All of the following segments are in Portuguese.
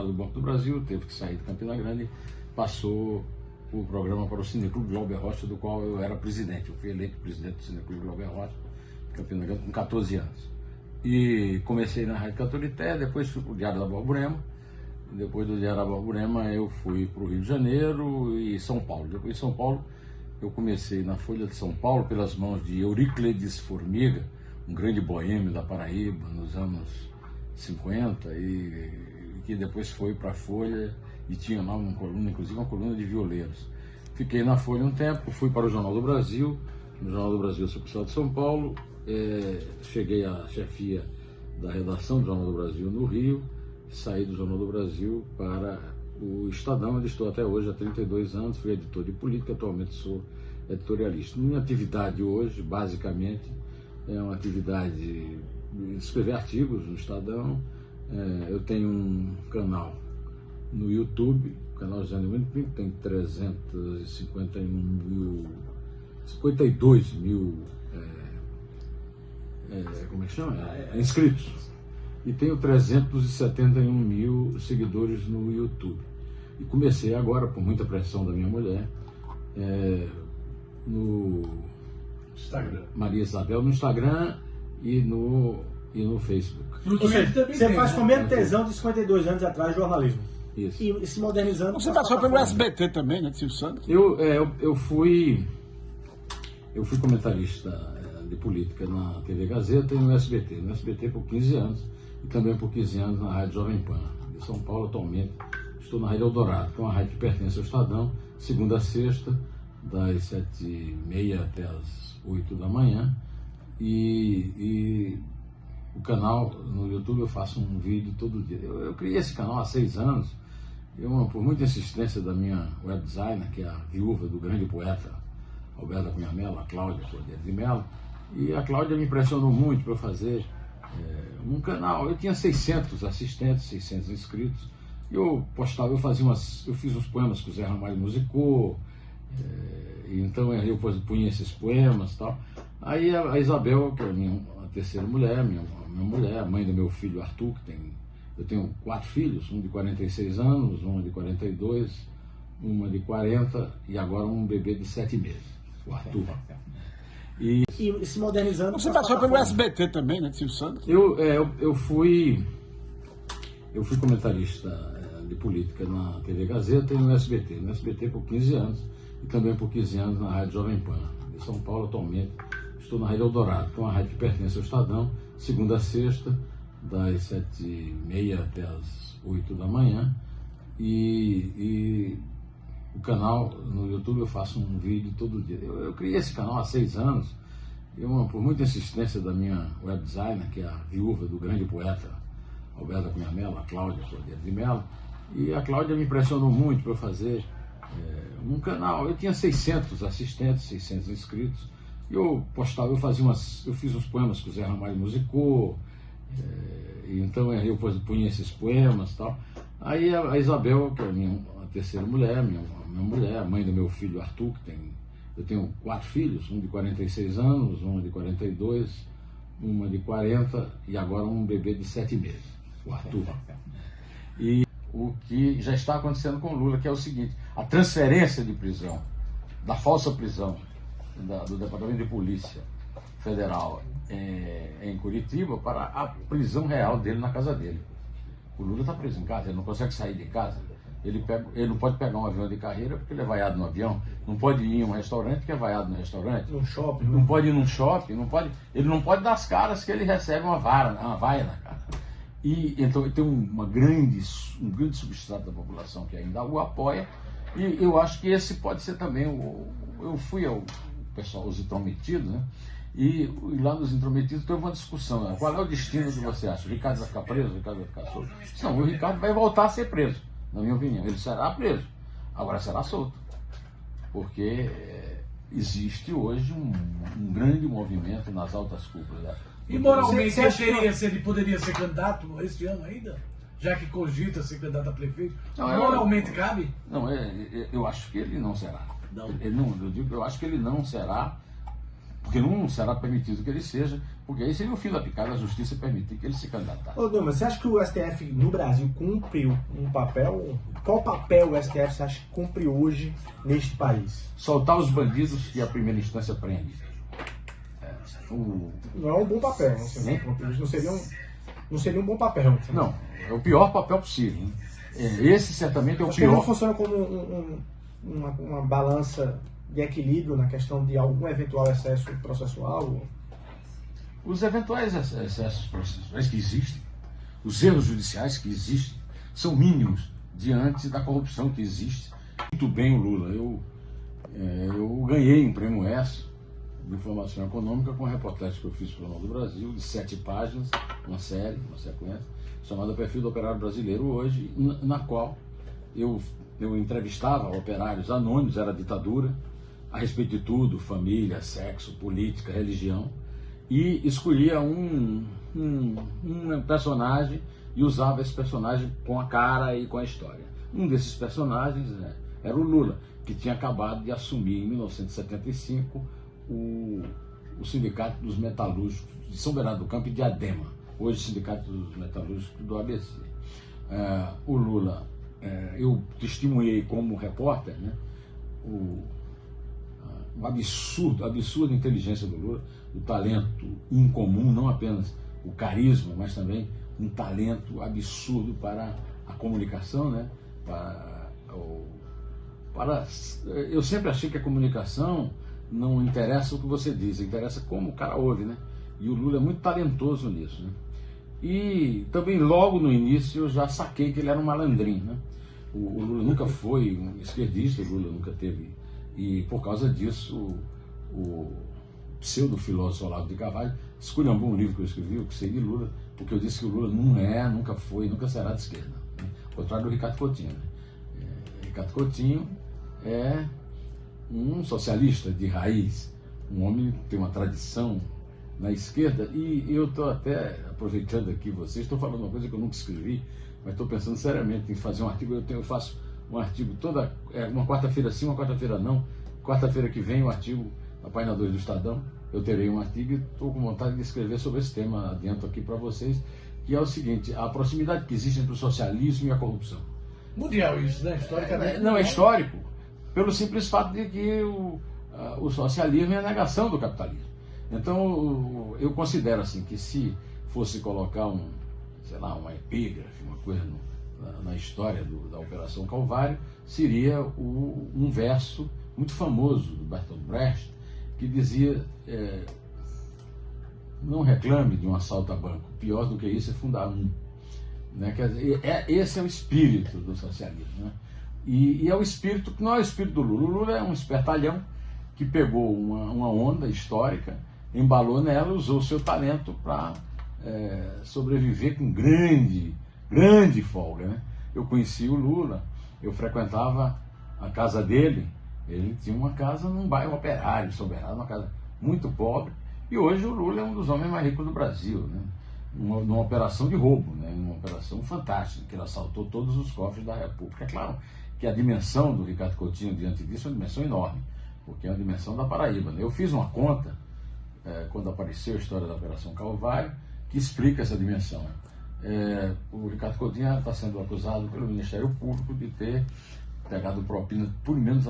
funcionário do Banco do Brasil, teve que sair de Campina Grande, passou o programa para o Cineclube Glauber Rocha, do qual eu era presidente. Eu fui eleito presidente do Cineclube Glauber Rocha, de Campina Grande, com 14 anos. E comecei na Rádio Caturité, depois fui para o Diário da Borborema. Depois do Diário da Borborema eu fui para o Rio de Janeiro e São Paulo. Depois de São Paulo eu comecei na Folha de São Paulo pelas mãos de Euríclides Formiga, um grande boêmio da Paraíba nos anos 50, e que depois foi para a Folha e tinha lá uma coluna, inclusive uma coluna de violeiros. Fiquei na Folha um tempo, fui para o Jornal do Brasil. No Jornal do Brasil eu sou professor de São Paulo, cheguei à chefia da redação do Jornal do Brasil no Rio, saí do Jornal do Brasil para o Estadão, onde estou até hoje há 32 anos, fui editor de política, atualmente sou editorialista. Minha atividade hoje, basicamente, é uma atividade de escrever artigos no Estadão. Eu tenho um canal no YouTube, o canal José Neumann Pinto, tem 52 mil como é que chama? Inscritos. E tenho 371 mil seguidores no YouTube. E comecei agora, por muita pressão da minha mulher, no Instagram. Maria Isabel, no Instagram e no Facebook. Ou seja, você faz com o mesmo tesão de 52 anos atrás de jornalismo. Isso. E se modernizando. Você passou pelo SBT também, né, Silvio Santos? Eu fui comentarista de política na TV Gazeta e no SBT. No SBT por 15 anos e também por 15 anos na Rádio Jovem Pan de São Paulo. Atualmente estou na Rádio Eldorado, que é uma rádio que pertence ao Estadão, segunda a sexta, das 7h30 até as 8 da manhã. E o canal no YouTube eu faço um vídeo todo dia. Eu criei esse canal há 6 anos, por muita insistência da minha web designer, que é a viúva do grande poeta Alberto Cunha Mello, a Cláudia Cordeiro de Mello. E a Cláudia me impressionou muito para eu fazer um canal. Eu tinha 600 assistentes, 600 inscritos. Eu postava, eu fiz uns poemas que o Zé Ramalho musicou, então eu punha esses poemas e tal. Aí a Isabel, que é a terceira mulher, minha mulher, a mãe do meu filho Arthur, eu tenho 4 filhos, um de 46 anos, uma de 42, uma de 40 e agora um bebê de 7 meses, o Arthur. E se modernizando. Você passou pelo SBT também, né, Silvio Santos? Eu fui comentarista de política na TV Gazeta e no SBT. No SBT por 15 anos e também por 15 anos na Rádio Jovem Pan de São Paulo. Atualmente estou na Rádio Eldorado, que é uma rádio que pertence ao Estadão, segunda a sexta, das 7h30 até as 8 da manhã. E o canal no YouTube eu faço um vídeo todo dia. Eu criei esse canal há 6 anos, por muita insistência da minha web designer, que é a viúva do grande poeta Alberto Cunha Mello, a Cláudia Cordeiro de Mello. E a Cláudia me impressionou muito para eu fazer um canal. Eu tinha 600 assistentes, 600 inscritos. Eu postava, eu fiz uns poemas que o Zé Ramalho musicou, então eu punha esses poemas e tal. Aí a Isabel, que é a terceira mulher, minha mulher, a mãe do meu filho Arthur, eu tenho 4 filhos, um de 46 anos, uma de 42, uma de 40 e agora um bebê de 7 meses, o Arthur. E o que já está acontecendo com o Lula, que é o seguinte: a transferência de prisão, da falsa prisão do Departamento de Polícia Federal em Curitiba para a prisão real dele na casa dele. O Lula está preso em casa, ele não consegue sair de casa. Ele não pode pegar um avião de carreira porque ele é vaiado no avião. Não pode ir em um restaurante porque é vaiado no restaurante. No shopping. Não pode ir num shopping. Ele não pode dar as caras que ele recebe uma vaia na cara. E então tem um grande substrato da população que ainda o apoia. E eu acho que esse pode ser também eu fui ao pessoal, os intrometidos, né? E lá nos intrometidos teve uma discussão, né? Qual é o destino que você acha? O Ricardo vai ficar preso? O Ricardo vai ficar solto? Não, o Ricardo vai voltar a ser preso, na minha opinião. Ele será preso, agora será solto. Porque existe hoje um grande movimento nas altas cúpulas. Né? E moralmente ele poderia ser candidato este ano ainda? Já que cogita ser candidato a prefeito? Não, moralmente cabe? Não, eu acho que ele não será. Não. Eu acho que ele não será porque não será permitido que ele seja, porque aí seria o fim da picada, a justiça permitir que ele se candidatasse. Ô, Duma, você acha que o STF no Brasil cumpre um papel? Qual papel o STF você acha que cumpre hoje neste país? Soltar os bandidos que a primeira instância prende. Não é um bom papel, assim, não seria um bom papel. Assim. Não, é o pior papel possível. Né? Esse certamente é o Acho pior. que ele não funciona como uma balança de equilíbrio na questão de algum eventual excesso processual? Os eventuais excessos processuais que existem, os erros judiciais que existem, são mínimos diante da corrupção que existe. Muito bem o Lula. Eu ganhei um prêmio ESSO de informação econômica com a reportagem que eu fiz para o Jornal do Brasil, de 7 páginas, uma série, uma sequência, chamada Perfil do Operário Brasileiro Hoje, na qual eu entrevistava operários anônimos, era ditadura, a respeito de tudo, família, sexo, política, religião, e escolhia um personagem e usava esse personagem com a cara e com a história. Um desses personagens era o Lula, que tinha acabado de assumir em 1975 o Sindicato dos Metalúrgicos de São Bernardo do Campo e Diadema, hoje Sindicato dos Metalúrgicos do ABC. O Lula, eu testemunhei como repórter, né, a absurda inteligência do Lula, o talento incomum, não apenas o carisma, mas também um talento absurdo para a comunicação, né? Eu sempre achei que a comunicação não interessa o que você diz, interessa como o cara ouve, né? E o Lula é muito talentoso nisso, né? E também logo no início eu já saquei que ele era um malandrinho, né? O Lula nunca foi um esquerdista, o Lula nunca teve, e por causa disso o pseudo-filósofo Olavo de Carvalho esculhambou um livro que eu escrevi, O Que Sei de Lula, porque eu disse que o Lula não é, nunca foi, nunca será de esquerda, né? Ao contrário do Ricardo Coutinho, né? Ricardo Coutinho é um socialista de raiz, um homem que tem uma tradição na esquerda, e eu estou até aproveitando aqui vocês, estou falando uma coisa que eu nunca escrevi, mas estou pensando seriamente em fazer um artigo. Eu faço um artigo uma quarta-feira sim, uma quarta-feira não. Quarta-feira que vem o artigo na página 2 do Estadão, eu terei um artigo e estou com vontade de escrever sobre esse tema adentro aqui para vocês, que é o seguinte: a proximidade que existe entre o socialismo e a corrupção. Mundial isso, né? Historicamente. Não, é histórico, pelo simples fato de que o socialismo é a negação do capitalismo. Então, eu considero assim que se fosse colocar uma epígrafe, uma coisa na história da Operação Calvário, seria um verso muito famoso do Bertolt Brecht, que dizia: não reclame de um assalto a banco, pior do que isso é fundar um. Né? Quer dizer, esse é o espírito do socialismo. Né? E é o espírito que não é o espírito do Lula. O Lula é um espertalhão que pegou uma onda histórica, embalou nela e usou o seu talento para sobreviver com grande folga. Né? Eu conheci o Lula, eu frequentava a casa dele, ele tinha uma casa num bairro operário, soberano, uma casa muito pobre, e hoje o Lula é um dos homens mais ricos do Brasil, né? Numa operação de roubo, né? Uma operação fantástica, que ele assaltou todos os cofres da República. É claro que a dimensão do Ricardo Coutinho diante disso é uma dimensão enorme, porque é uma dimensão da Paraíba. Né? Eu fiz uma conta, quando apareceu a história da Operação Calvário, que explica essa dimensão. O Ricardo Coutinho está sendo acusado pelo Ministério Público de ter pegado propina, por menos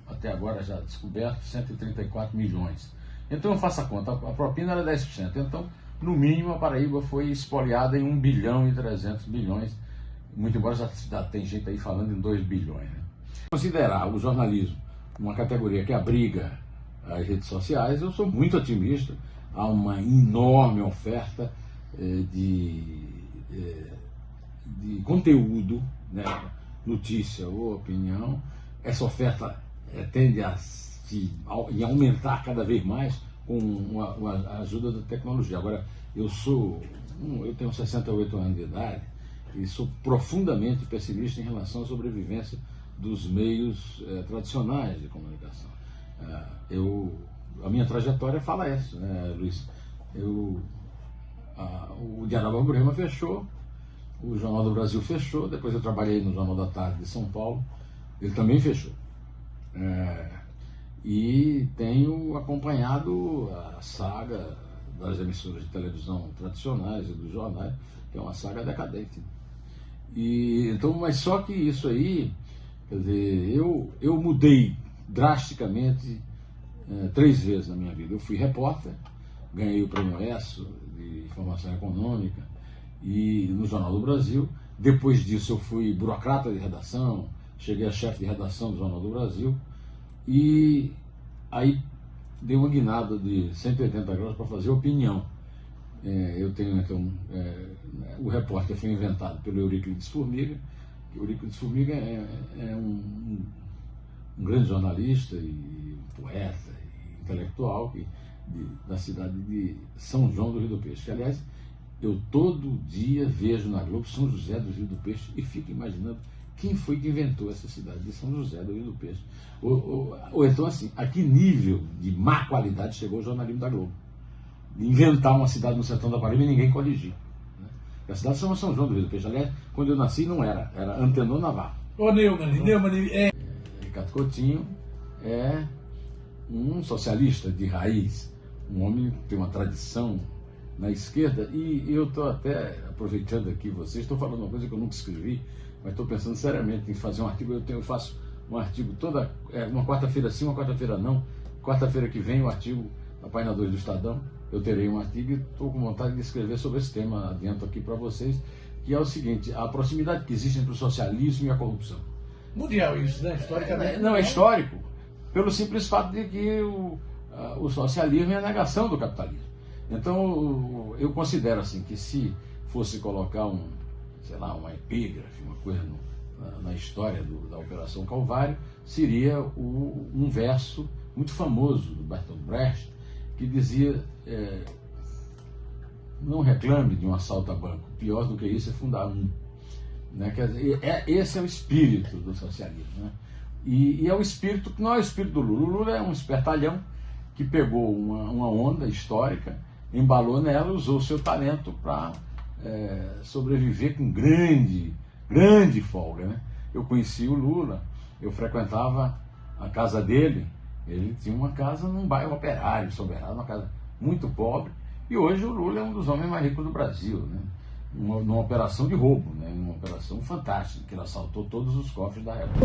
até agora já descoberto, 134 milhões. Então eu faço a conta, a propina era 10%, então no mínimo a Paraíba foi espoliada em 1 bilhão e 300 milhões, muito embora já tem gente aí falando em 2 bilhões. Né? Considerar o jornalismo uma categoria que abriga as redes sociais, eu sou muito otimista. Há uma enorme oferta de conteúdo, né? Notícia ou opinião. Essa oferta tende a aumentar cada vez mais com a ajuda da tecnologia. Agora, eu tenho 68 anos de idade e sou profundamente pessimista em relação à sobrevivência dos meios tradicionais de comunicação. A minha trajetória fala isso, né, Luiz? O Diário da Borborema fechou, o Jornal do Brasil fechou, depois eu trabalhei no Jornal da Tarde de São Paulo, ele também fechou. e tenho acompanhado a saga das emissoras de televisão tradicionais e dos jornais, que é uma saga decadente. Então, mas só que isso aí, quer dizer, eu mudei drasticamente 3 vezes na minha vida. Eu fui repórter, ganhei o Prêmio ESSO de Informação Econômica e no Jornal do Brasil. Depois disso eu fui burocrata de redação, cheguei a chefe de redação do Jornal do Brasil e aí dei uma guinada de 180 graus para fazer opinião. Eu tenho então, o repórter foi inventado pelo Euríclides Formiga. Euríclides Formiga é um grande jornalista e poeta e intelectual da cidade de São João do Rio do Peixe, que aliás eu todo dia vejo na Globo São José do Rio do Peixe e fico imaginando quem foi que inventou essa cidade de São José do Rio do Peixe. Ou então assim, a que nível de má qualidade chegou o jornalismo da Globo? De inventar uma cidade no sertão da Paraíba e ninguém corrigir. Né? A cidade chama São João do Rio do Peixe. Aliás, quando eu nasci não era Antenor Navarro. Ô Neumann, Ricardo Coutinho é um socialista de raiz, um homem que tem uma tradição na esquerda, e eu estou até aproveitando aqui vocês, estou falando uma coisa que eu nunca escrevi, mas estou pensando seriamente em fazer um artigo. Eu faço um artigo uma quarta-feira sim, uma quarta-feira não. Quarta-feira que vem o artigo na página 2 do Estadão, eu terei um artigo e estou com vontade de escrever sobre esse tema, adianto aqui para vocês, que é o seguinte: a proximidade que existe entre o socialismo e a corrupção. Mundial isso, né? Historicamente. Não, é histórico, pelo simples fato de que o socialismo é a negação do capitalismo. Então, eu considero assim que se fosse colocar uma epígrafe, uma coisa na história da Operação Calvário, seria um verso muito famoso do Bertolt Brecht, que dizia: não reclame de um assalto a banco, pior do que isso é fundar um. Né? Quer dizer, esse é o espírito do socialismo. Né? E é o espírito que não é o espírito do Lula. O Lula é um espertalhão que pegou uma onda histórica, embalou nela, usou o seu talento para sobreviver com grande folga. Né? Eu conheci o Lula, eu frequentava a casa dele, ele tinha uma casa num bairro operário, soberano, uma casa muito pobre, e hoje o Lula é um dos homens mais ricos do Brasil, né? Numa operação de roubo, né? Uma operação fantástica, que ele assaltou todos os cofres da época.